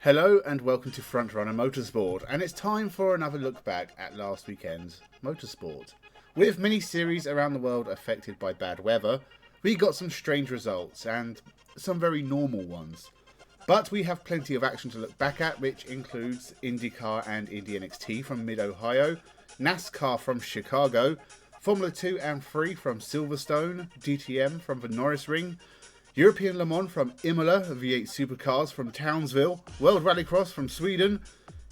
Hello and welcome to Frontrunner Motorsport, and it's time for another look back at last weekend's Motorsport. With many series around the world affected by bad weather, we got some strange results and some very normal ones. But we have plenty of action to look back at, which includes IndyCar and Indy NXT from Mid-Ohio, NASCAR from Chicago, Formula 2 and 3 from Silverstone, DTM from the Norris Ring, European Le Mans from Imola, V8 Supercars from Townsville, World Rallycross from Sweden,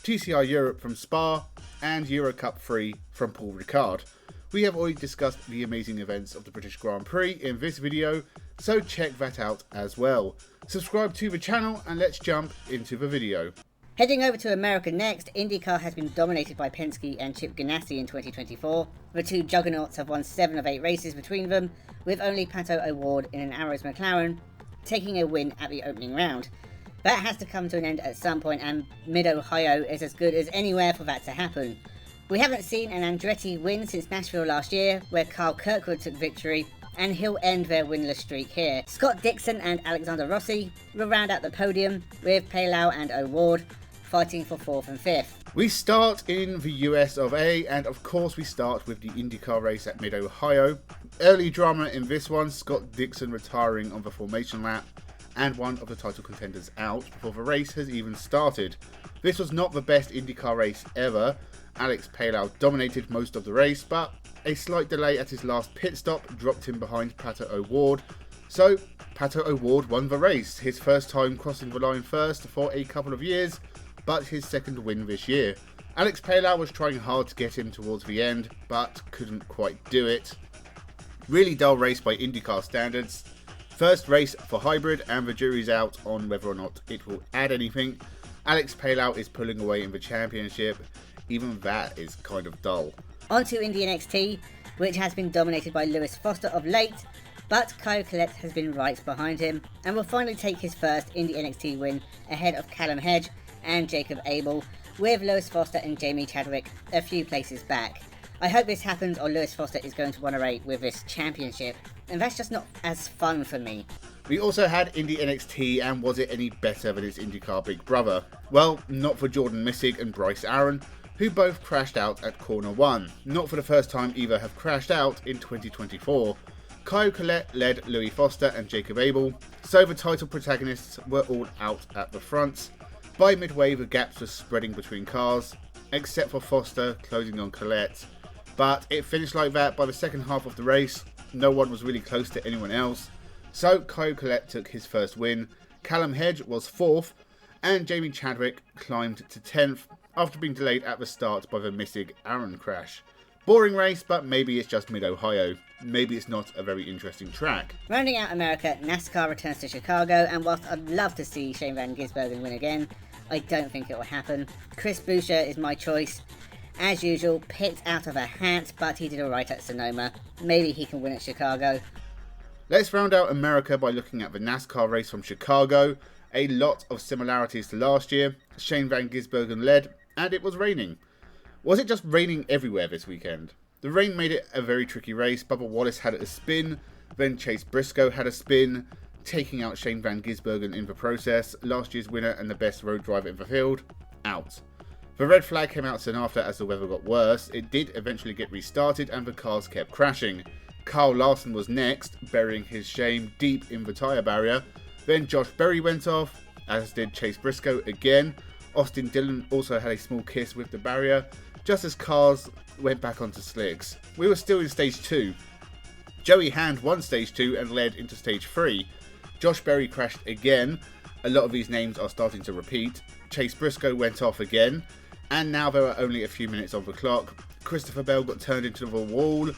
TCR Europe from Spa, and Eurocup 3 from Paul Ricard. We have already discussed the amazing events of the British Grand Prix in this video, so check that out as well. Subscribe to the channel and let's jump into the video. Heading over to America next, IndyCar has been dominated by Penske and Chip Ganassi in 2024. The two juggernauts have won 7 of 8 races between them, with only Pato O'Ward in an Arrows McLaren taking a win at the opening round. That has to come to an end at some point, and Mid-Ohio is as good as anywhere for that to happen. We haven't seen an Andretti win since Nashville last year, where Carl Kirkwood took victory, and he'll end their winless streak here. Scott Dixon and Alexander Rossi will round out the podium, with Palau and O'Ward fighting for 4th and 5th. We start in the US of A, and of course we start with the IndyCar race at Mid-Ohio. Early drama in this one, Scott Dixon retiring on the formation lap, and one of the title contenders out before the race has even started. This was not the best IndyCar race ever. Alex Palau dominated most of the race, but a slight delay at his last pit stop dropped him behind Pato O'Ward. So Pato O'Ward won the race, his first time crossing the line first for a couple of years, but his second win this year. Alex Palau was trying hard to get him towards the end, but couldn't quite do it. Really dull race by IndyCar standards. First race for hybrid, and the jury's out on whether or not it will add anything. Alex Palau is pulling away in the championship. Even that is kind of dull. On to Indy NXT, which has been dominated by Lewis Foster of late, but Kyle Collette has been right behind him, and will finally take his first Indy NXT win ahead of Callum Hedge and Jacob Abel, with Lewis Foster and Jamie Chadwick a few places back. I hope this happens, or Lewis Foster is going to run away with this championship, and that's just not as fun for me. We also had Indy NXT, and was it any better than its IndyCar big brother? Well, not for Jordan Missig and Bryce Aaron, who both crashed out at corner 1. Not for the first time either have crashed out in 2024. Kyle Collette led Louis Foster and Jacob Abel, so the title protagonists were all out at the front. By midway, the gaps were spreading between cars, except for Foster closing on Collette. But it finished like that by the second half of the race. No one was really close to anyone else. So Kyle Collette took his first win, Callum Hedge was 4th, and Jamie Chadwick climbed to 10th after being delayed at the start by the Missig-Aaron crash. Boring race, but maybe it's just Mid-Ohio. Maybe it's not a very interesting track. Rounding out America, NASCAR returns to Chicago, and whilst I'd love to see Shane Van Gisbergen win again, I don't think it will happen. Chris Buescher is my choice. As usual, picked out of a hat, but he did alright at Sonoma. Maybe he can win at Chicago. Let's round out America by looking at the NASCAR race from Chicago. A lot of similarities to last year. Shane Van Gisbergen led, and it was raining. Was it just raining everywhere this weekend? The rain made it a very tricky race. Bubba Wallace had a spin, then Chase Briscoe had a spin, taking out Shane Van Gisbergen in the process. Last year's winner and the best road driver in the field, out. The red flag came out soon after as the weather got worse. It did eventually get restarted and the cars kept crashing. Kyle Larson was next, burying his shame deep in the tyre barrier. Then Josh Berry went off, as did Chase Briscoe again. Austin Dillon also had a small kiss with the barrier, just as cars went back onto slicks. We were still in stage 2. Joey Hand won stage 2 and led into stage 3. Josh Berry crashed again. A lot of these names are starting to repeat. Chase Briscoe went off again, and now there are only a few minutes on the clock. Christopher Bell got turned into the wall,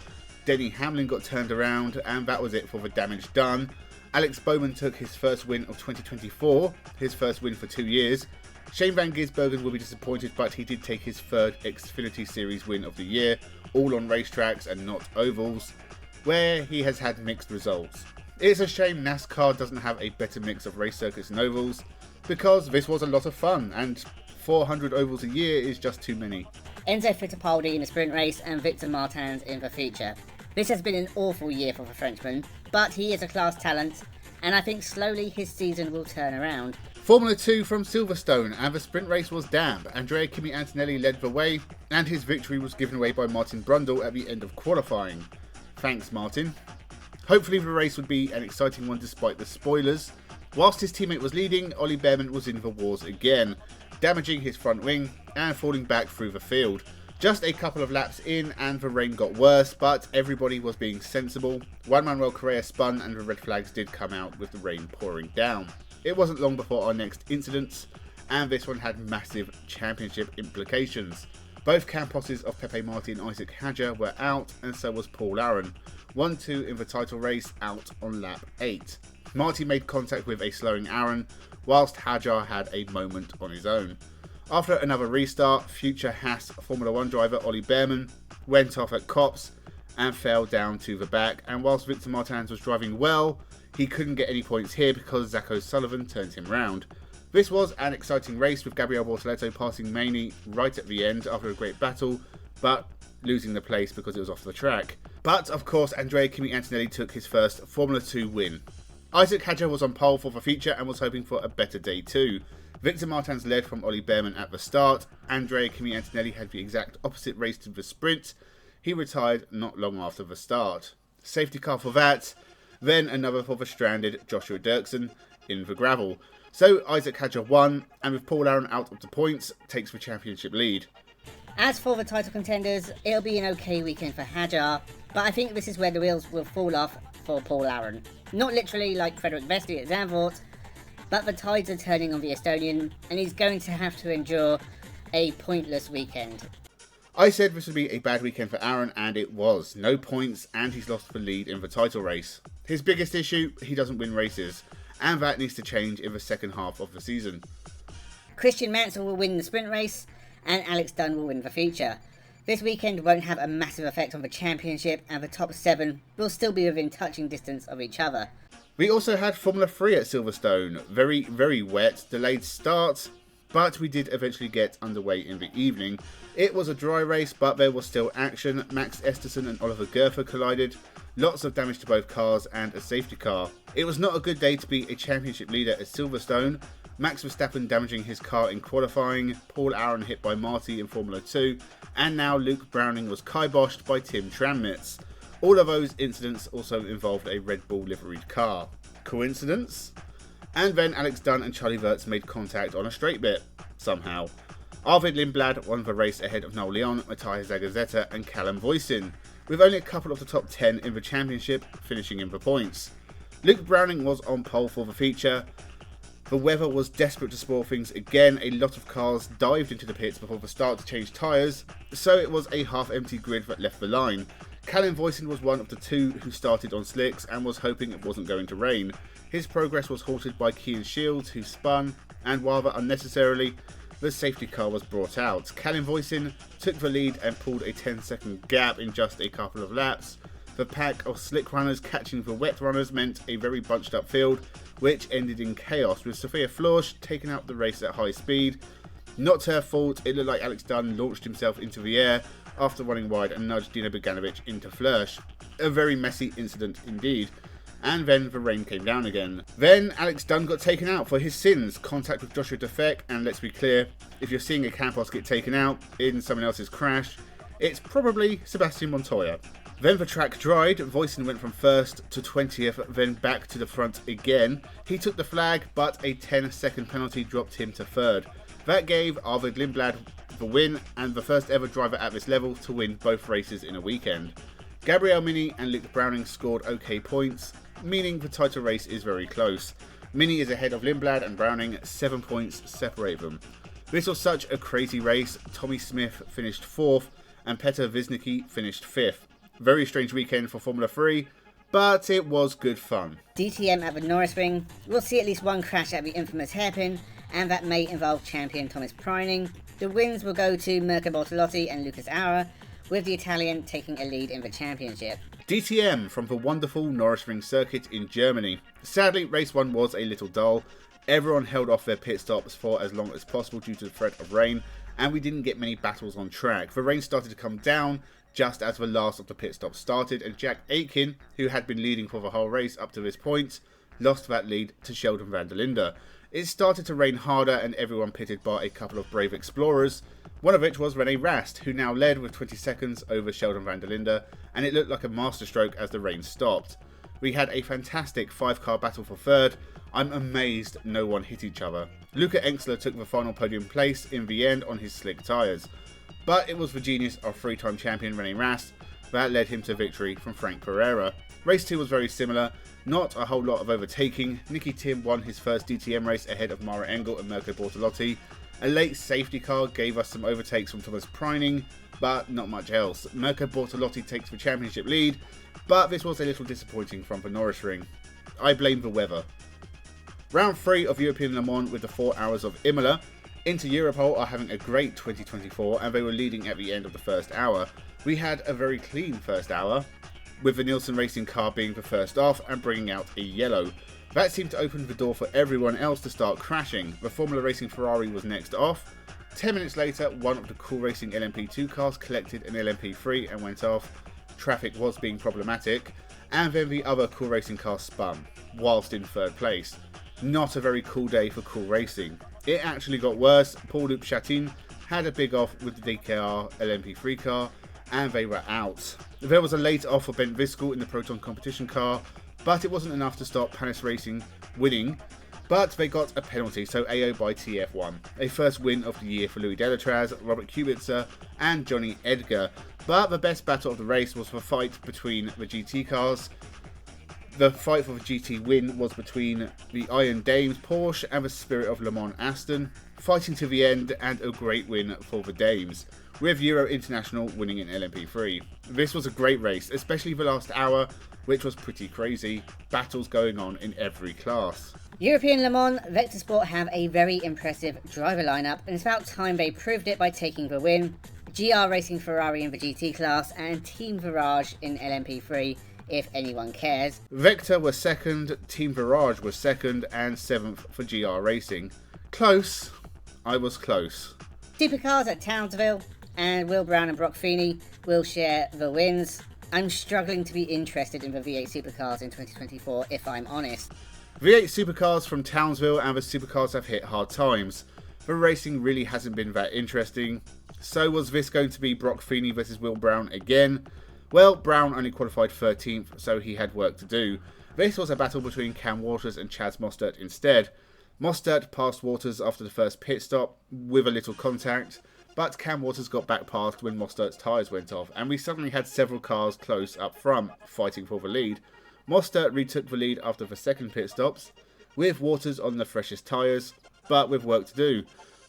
Denny Hamlin got turned around, and that was it for the damage done. Alex Bowman took his first win of 2024, his first win for 2 years. Shane Van Gisbergen will be disappointed, but he did take his third Xfinity Series win of the year, all on racetracks and not ovals, where he has had mixed results. It's a shame NASCAR doesn't have a better mix of race circuits and ovals, because this was a lot of fun, and 400 ovals a year is just too many. Enzo Fittipaldi in the sprint race and Victor Martins in the feature. This has been an awful year for the Frenchman, but he is a class talent, and I think slowly his season will turn around. Formula 2 from Silverstone, and the sprint race was damp. Andrea Kimi Antonelli led the way, and his victory was given away by Martin Brundle at the end of qualifying. Thanks, Martin. Hopefully the race would be an exciting one despite the spoilers. Whilst his teammate was leading, Ollie Behrman was in the wars again, damaging his front wing and falling back through the field. Just a couple of laps in and the rain got worse, but everybody was being sensible. Juan Manuel Correa spun and the red flags did come out with the rain pouring down. It wasn't long before our next incidents, and this one had massive championship implications. Both Campos's of Pepe Marti and Isaac Hadjar were out, and so was Paul Aaron. 1-2 in the title race, out on lap 8. Marti made contact with a slowing Aaron, whilst Hadjar had a moment on his own. After another restart, future Haas Formula 1 driver Ollie Behrman went off at Copse and fell down to the back, and whilst Victor Martins was driving well, he couldn't get any points here because Zach O'Sullivan turned him round. This was an exciting race with Gabriel Bortoleto passing Maney right at the end after a great battle, but losing the place because it was off the track. But of course, Andrea Kimi Antonelli took his first Formula 2 win. Isaac Hadjar was on pole for the feature and was hoping for a better day too. Victor Martins led from Ollie Behrman at the start. Andrea Kimi Antonelli had the exact opposite race to the sprint. He retired not long after the start. Safety car for that, then another for the stranded Joshua Dirksen in the gravel. So Isaac Hadjar won, and with Paul Aaron out of the points, takes the championship lead. As for the title contenders, it'll be an okay weekend for Hadjar, but I think this is where the wheels will fall off for Paul Aaron. Not literally like Frederik Vesti at Zandvoort, but the tides are turning on the Estonian, and he's going to have to endure a pointless weekend. I said this would be a bad weekend for Aaron, and it was. No points, and he's lost the lead in the title race. His biggest issue, he doesn't win races, and that needs to change in the second half of the season. Christian Mansell will win the sprint race, and Alex Dunn will win the feature. This weekend won't have a massive effect on the championship, and the top 7 will still be within touching distance of each other. We also had Formula 3 at Silverstone. Very, very wet, delayed start, but we did eventually get underway in the evening. It was a dry race, but there was still action. Max Esterson and Oliver Gerfer collided. Lots of damage to both cars and a safety car. It was not a good day to be a championship leader at Silverstone. Max Verstappen damaging his car in qualifying, Paul Aaron hit by Marti in Formula 2, and now Luke Browning was kiboshed by Tim Tranmitz. All of those incidents also involved a Red Bull liveried car. Coincidence? And then Alex Dunn and Charlie Wirtz made contact on a straight bit, somehow. Arvid Lindblad won the race ahead of Noel Leon, Matthias Zagazeta and Callum Voisin, with only a couple of the top 10 in the championship finishing in the points. Luke Browning was on pole for the feature. The weather was desperate to spoil things again. A lot of cars dived into the pits before the start to change tyres, so it was a half-empty grid that left the line. Callum Voisin was one of the 2 who started on slicks and was hoping it wasn't going to rain. His progress was halted by Kean Shields, who spun, and rather unnecessarily, the safety car was brought out. Callum Voisin took the lead and pulled a 10-second gap in just a couple of laps. The pack of slick runners catching the wet runners meant a very bunched up field, which ended in chaos, with Sophia Florsch taking out the race at high speed. Not her fault, it looked like Alex Dunn launched himself into the air after running wide and nudged Dino Bogdanovic into Flörsch. A very messy incident indeed. And then the rain came down again. Then Alex Dunn got taken out for his sins, contact with Joshua Defeck, and let's be clear, if you're seeing a Campos get taken out in someone else's crash, it's probably Sebastian Montoya. Then the track dried, Voisin went from 1st to 20th, then back to the front again. He took the flag, but a 10-second penalty dropped him to 3rd. That gave Arvid Lindblad the win, and the first ever driver at this level to win both races in a weekend. Gabriel Mini and Luke Browning scored okay points, meaning the title race is very close. Mini is ahead of Lindblad and Browning, 7 points separate them. This was such a crazy race. Tommy Smith finished 4th, and Petr Wisnicki finished 5th. Very strange weekend for Formula 3, but it was good fun. DTM at the Norris Ring. We'll see at least one crash at the infamous hairpin, and that may involve champion Thomas Preining. The wins will go to Mirko Bortolotti and Lucas Aura, with the Italian taking a lead in the championship. DTM from the wonderful Norris Ring circuit in Germany. Sadly, race 1 was a little dull. Everyone held off their pit stops for as long as possible due to the threat of rain, and we didn't get many battles on track. The rain started to come down just as the last of the pit stops started, and Jack Aitken, who had been leading for the whole race up to this point, lost that lead to Sheldon van der Linde. It started to rain harder and everyone pitted by a couple of brave explorers, one of which was Rene Rast, who now led with 20 seconds over Sheldon van der Linde, and it looked like a masterstroke as the rain stopped. We had a fantastic 5-car battle for third. I'm amazed no one hit each other. Luca Engstler took the final podium place in the end on his slick tyres, but it was the genius of 3-time champion Rene Rast that led him to victory from Frank Pereira. Race 2 was very similar, not a whole lot of overtaking. Nicky Tim won his first DTM race ahead of Mara Engel and Mirko Bortolotti. A late safety car gave us some overtakes from Thomas Preining, but not much else. Mirko Bortolotti takes the championship lead, but this was a little disappointing from the Norrisring. I blame the weather. Round 3 of European Le Mans with the 4 hours of Imola. Inter Europol are having a great 2024 and they were leading at the end of the first hour. We had a very clean first hour, with the Nielsen Racing car being the first off and bringing out a yellow. That seemed to open the door for everyone else to start crashing. The Formula Racing Ferrari was next off. 10 minutes later, one of the Cool Racing LMP2 cars collected an LMP3 and went off. Traffic was being problematic, and then the other Cool Racing car spun, whilst in third place. Not a very cool day for Cool Racing. It actually got worse. Paul-Loup Chatin had a big off with the DKR LMP3 car, and they were out. There was a late off for Bent Viskel in the Proton competition car, but it wasn't enough to stop Panis Racing winning, but they got a penalty, so AO by TF1. A first win of the year for Louis Delatraz, Robert Kubica and Johnny Edgar, but the best battle of the race was the fight between the GT cars. The fight for the GT win was between the Iron Dames Porsche and the Spirit of Le Mans Aston, fighting to the end, and a great win for the Dames, with Euro International winning in LMP3. This was a great race, especially the last hour, which was pretty crazy. Battles going on in every class. European Le Mans, Vector Sport have a very impressive driver lineup, and it's about time they proved it by taking the win. GR Racing Ferrari in the GT class and Team Virage in LMP3, if anyone cares. Vector was second, Team Virage was second, and 7th for GR Racing. Close. I was close. Supercars at Townsville and Will Brown and Brock Feeney will share the wins. I'm struggling to be interested in the V8 Supercars in 2024, if I'm honest. V8 Supercars from Townsville and the Supercars have hit hard times. The racing really hasn't been that interesting. So was this going to be Brock Feeney versus Will Brown again? Well, Brown only qualified 13th, so he had work to do. This was a battle between Cam Waters and Chaz Mostert instead. Mostert passed Waters after the first pit stop with a little contact, but Cam Waters got back past when Mostert's tyres went off, and we suddenly had several cars close up front, fighting for the lead. Mostert retook the lead after the second pit stops, with Waters on the freshest tyres, but with work to do.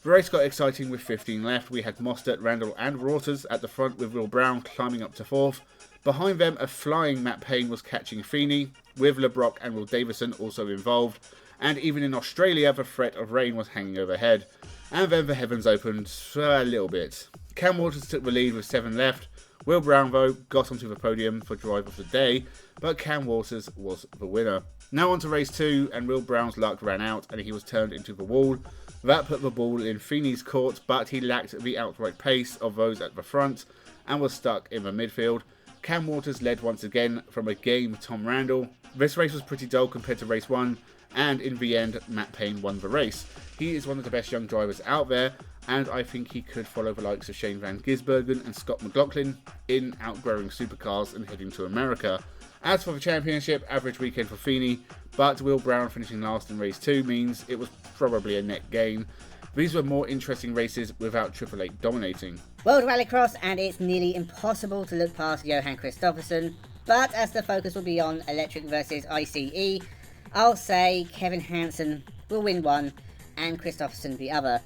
The race got exciting with 15 left. We had Mostert, Randall and Waters at the front, with Will Brown climbing up to 4th. Behind them, a flying Matt Payne was catching Feeney, with LeBrock and Will Davison also involved, and even in Australia the threat of rain was hanging overhead. And then the heavens opened a little bit. Cam Waters took the lead with 7 left. Will Brown, though, got onto the podium for drive of the day, but Cam Waters was the winner. Now on to race 2, and Will Brown's luck ran out and he was turned into the wall. That put the ball in Feeney's court, but he lacked the outright pace of those at the front and was stuck in the midfield. Cam Waters led once again from a game Tom Randall. This race was pretty dull compared to race 1, and in the end, Matt Payne won the race. He is one of the best young drivers out there, and I think he could follow the likes of Shane Van Gisbergen and Scott McLaughlin in outgrowing supercars and heading to America. As for the championship, average weekend for Feeney, but Will Brown finishing last in race 2 means it was probably a net gain. These were more interesting races without Triple Eight dominating. World Rallycross, and it's nearly impossible to look past Johan Kristoffersson, but as the focus will be on electric versus ICE, I'll say Kevin Hansen will win one and Kristoffersson the other.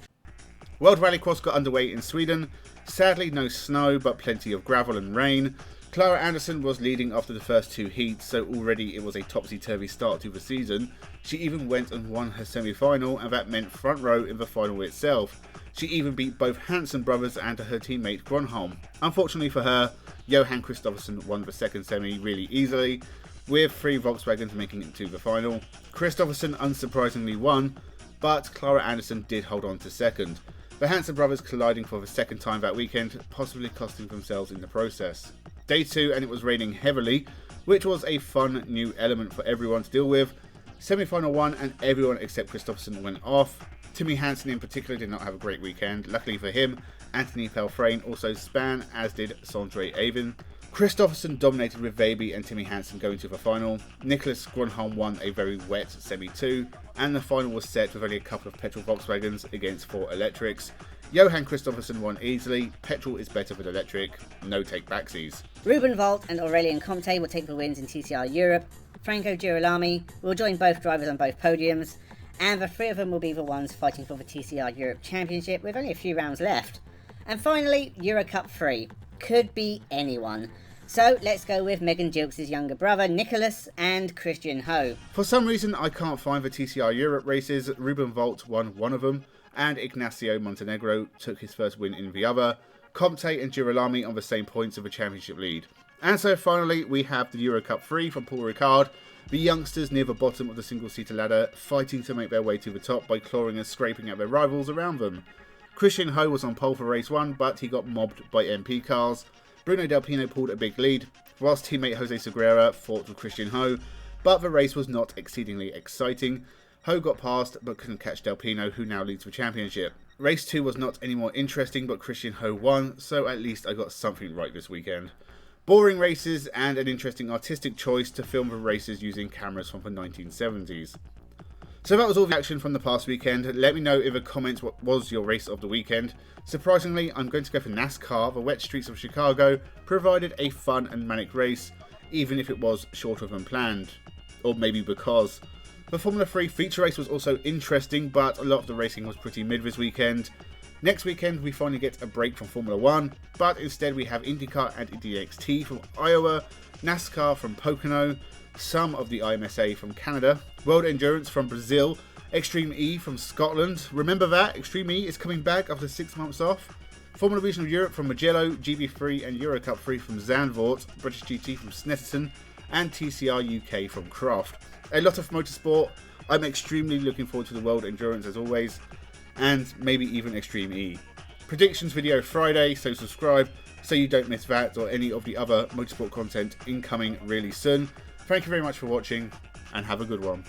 World Rallycross got underway in Sweden. Sadly no snow, but plenty of gravel and rain. Clara Anderson was leading after the first 2 heats, so already it was a topsy-turvy start to the season. She even went and won her semi-final, and that meant front row in the final itself. She even beat both Hansen brothers and her teammate Gronholm. Unfortunately for her, Johan Kristoffersson won the second semi really easily, with 3 Volkswagens making it to the final. Kristoffersson unsurprisingly won, but Clara Anderson did hold on to second. The Hansen brothers colliding for the second time that weekend, possibly costing themselves in the process. Day 2, and it was raining heavily, which was a fun new element for everyone to deal with. Semi-final 1 and everyone except Kristoffersson went off. Timmy Hansen in particular did not have a great weekend. Luckily for him, Anthony Pelfrane also span, as did Sondre Avin. Kristoffersson dominated with Veiby and Timmy Hansen going to the final. Nicholas Grönholm won a very wet Semi-2, and the final was set with only a couple of petrol Volkswagens against 4 electrics. Johan Kristoffersson won easily. Petrol is better than electric. No take-backsies. Ruben Volt and Aurelien Comte will take the wins in TCR Europe. Franco Girolami will join both drivers on both podiums, and the 3 of them will be the ones fighting for the TCR Europe Championship with only a few rounds left. And finally, Euro Cup 3. Could be anyone. So let's go with Megan Gilks' younger brother Nicholas and Christian Ho. For some reason I can't find the TCR Europe races. Ruben Volt won one of them, and Ignacio Montenegro took his first win in the other. Comte and Girolami on the same points of the championship lead. And so finally we have the Euro Cup 3 from Paul Ricard. The youngsters near the bottom of the single-seater ladder, fighting to make their way to the top by clawing and scraping at their rivals around them. Christian Ho was on pole for race 1, but he got mobbed by MP cars. Bruno Delpino pulled a big lead, whilst teammate Jose Segura fought with Christian Ho, but the race was not exceedingly exciting. Ho got past, but couldn't catch Delpino, who now leads the championship. Race 2 was not any more interesting, but Christian Ho won, so at least I got something right this weekend. Boring races and an interesting artistic choice to film the races using cameras from the 1970s. So that was all the action from the past weekend. Let me know in the comments what was your race of the weekend. Surprisingly, I'm going to go for NASCAR. The wet streets of Chicago provided a fun and manic race, even if it was shorter than planned. Or maybe because. The Formula 3 feature race was also interesting, but a lot of the racing was pretty mid this weekend. Next weekend we finally get a break from Formula 1, but instead we have IndyCar and IndyXT from Iowa, NASCAR from Pocono, some of the IMSA from Canada, World Endurance from Brazil, Extreme E from Scotland. Remember that, Extreme E is coming back after 6 months off. Formula Regional Europe from Mugello, GB3 and Euro Cup 3 from Zandvoort, British GT from Snetterton, and TCR UK from Croft. A lot of motorsport. I'm extremely looking forward to the World Endurance as always, and maybe even Extreme E. Predictions video Friday, so subscribe so you don't miss that or any of the other motorsport content incoming really soon. Thank you very much for watching, and have a good one.